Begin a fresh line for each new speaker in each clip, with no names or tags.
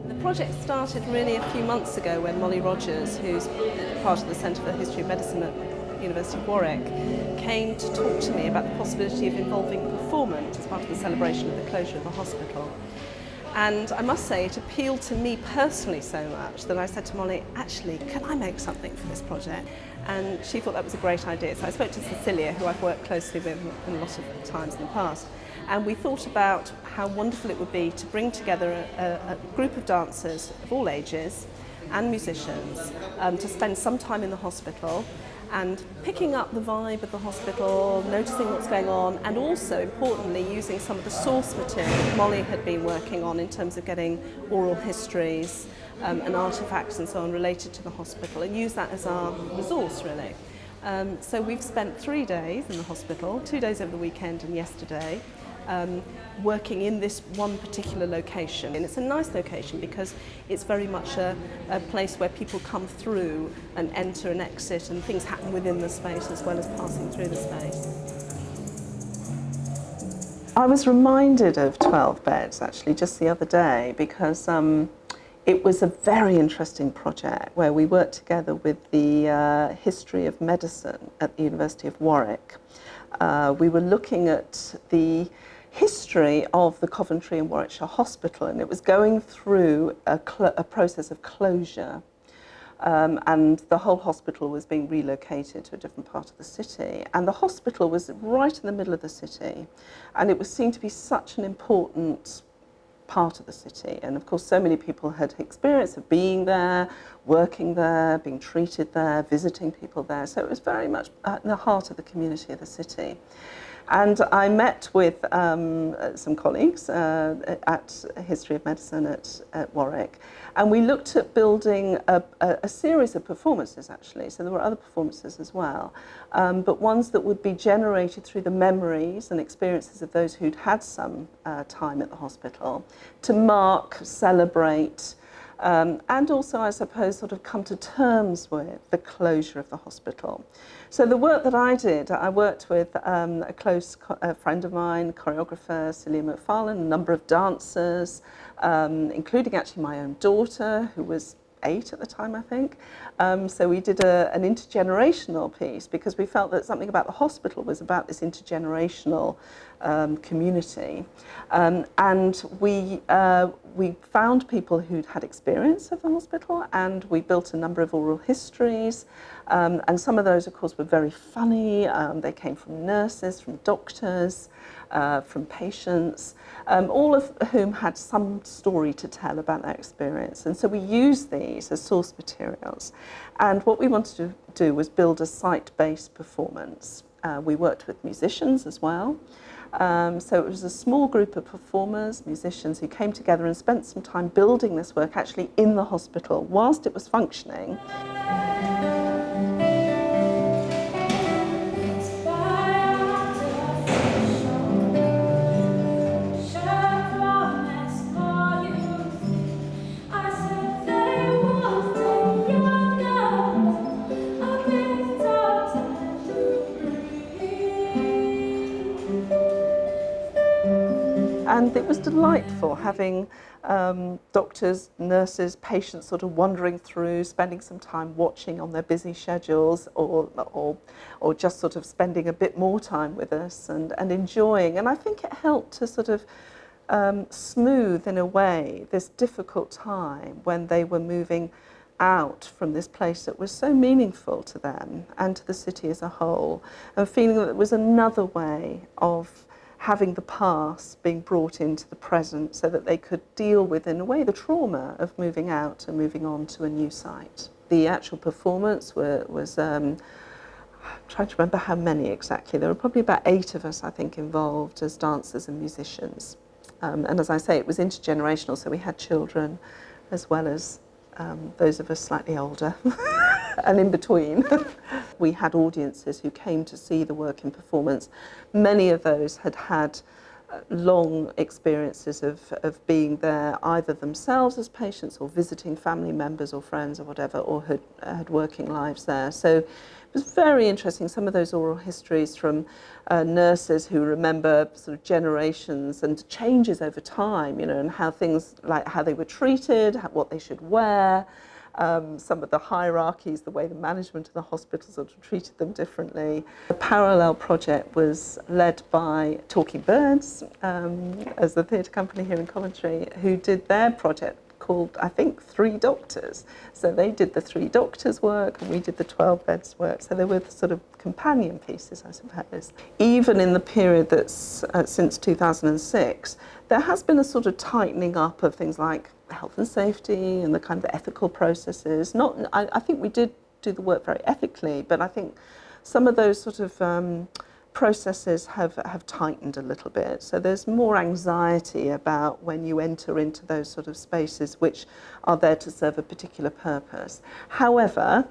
The project started really a few months ago when Molly Rogers, who's part of the Centre for the History of Medicine at the University of Warwick, came to talk to me about the possibility of involving performance as part of the celebration of the closure of the hospital. And I must say, it appealed to me personally so much that I said to Molly, actually, can I make something for this project? And she thought that was a great idea. So I spoke to Cecilia, who I've worked closely with a lot of times in the past, and we thought about how wonderful it would be to bring together a group of dancers of all ages and musicians to spend some time in the hospital and picking up the vibe of the hospital, noticing what's going on, and also, importantly, using some of the source material that Molly had been working on in terms of getting oral histories and artefacts and so on related to the hospital, and use that as our resource, really. So we've spent 3 days in the hospital, 2 days over the weekend and yesterday, working in this one particular location. And it's a nice location because it's very much a place where people come through and enter and exit, and things happen within the space as well as passing through the space. I was reminded of 12 Beds actually just the other day because it was a very interesting project where we worked together with the History of Medicine at the University of Warwick. We were looking at the history of the Coventry and Warwickshire Hospital, and it was going through a process of closure, and the whole hospital was being relocated to a different part of the city, and the hospital was right in the middle of the city, and it was seen to be such an important part of the city. And of course so many people had experience of being there, working there, being treated there, visiting people there, so it was very much at the heart of the community of the city. And I met with some colleagues at History of Medicine at Warwick, and we looked at building a series of performances actually, so there were other performances as well, but ones that would be generated through the memories and experiences of those who'd had some time at the hospital to mark, celebrate, and also, I suppose, sort of come to terms with the closure of the hospital. So the work that I did, I worked with a close friend of mine, choreographer Celia McFarlane, a number of dancers, including actually my own daughter, who was 8 at the time, I think. So we did an intergenerational piece because we felt that something about the hospital was about this intergenerational community. And we found people who'd had experience of the hospital, and we built a number of oral histories. And some of those, of course, were very funny. They came from nurses, from doctors, from patients, all of whom had some story to tell about their experience. And so we used these as source materials. And what we wanted to do was build a site-based performance. We worked with musicians as well. So it was a small group of performers, musicians, who came together and spent some time building this work actually in the hospital whilst it was functioning. And it was delightful having doctors, nurses, patients sort of wandering through, spending some time watching on their busy schedules, or just sort of spending a bit more time with us and enjoying. And I think it helped to sort of smooth, in a way, this difficult time when they were moving out from this place that was so meaningful to them and to the city as a whole, and feeling that it was another way of having the past being brought into the present so that they could deal with, in a way, the trauma of moving out and moving on to a new site. The actual performance was I'm trying to remember how many exactly. There were probably about 8 of us, I think, involved as dancers and musicians. And as I say, it was intergenerational, so we had children as well as those of us slightly older and in between. We had audiences who came to see the work in performance. Many of those had long experiences of being there either themselves as patients or visiting family members or friends or whatever, or had working lives there. So it was very interesting, some of those oral histories from nurses who remember sort of generations and changes over time, you know, and how things like how they were treated, what they should wear, some of the hierarchies, the way the management of the hospital sort of treated them differently. The parallel project was led by Talking Birds, as the theatre company here in Coventry, who did their project called, I think, Three Doctors. So they did the Three Doctors work and we did the 12 beds work. So they were the sort of companion pieces, I suppose. Even in the period that's since 2006, there has been a sort of tightening up of things like health and safety and the kind of ethical processes. I think we did do the work very ethically, but I think some of those sort of processes have tightened a little bit. So there's more anxiety about when you enter into those sort of spaces which are there to serve a particular purpose. However,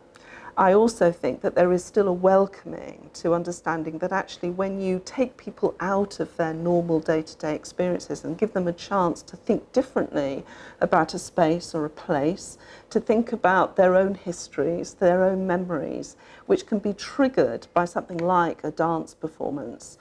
I also think that there is still a welcoming to understanding that actually when you take people out of their normal day-to-day experiences and give them a chance to think differently about a space or a place, to think about their own histories, their own memories, which can be triggered by something like a dance performance,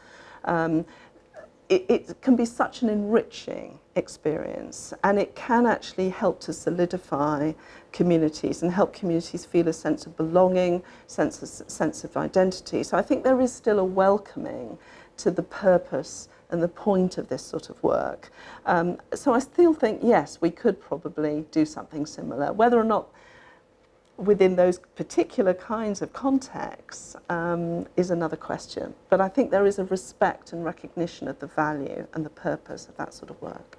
it can be such an enriching experience, and it can actually help to solidify communities and help communities feel a sense of belonging, sense of identity. So I think there is still a welcoming to the purpose and the point of this sort of work. So I still think, yes, we could probably do something similar. Whether or not within those particular kinds of contexts is another question. But I think there is a respect and recognition of the value and the purpose of that sort of work.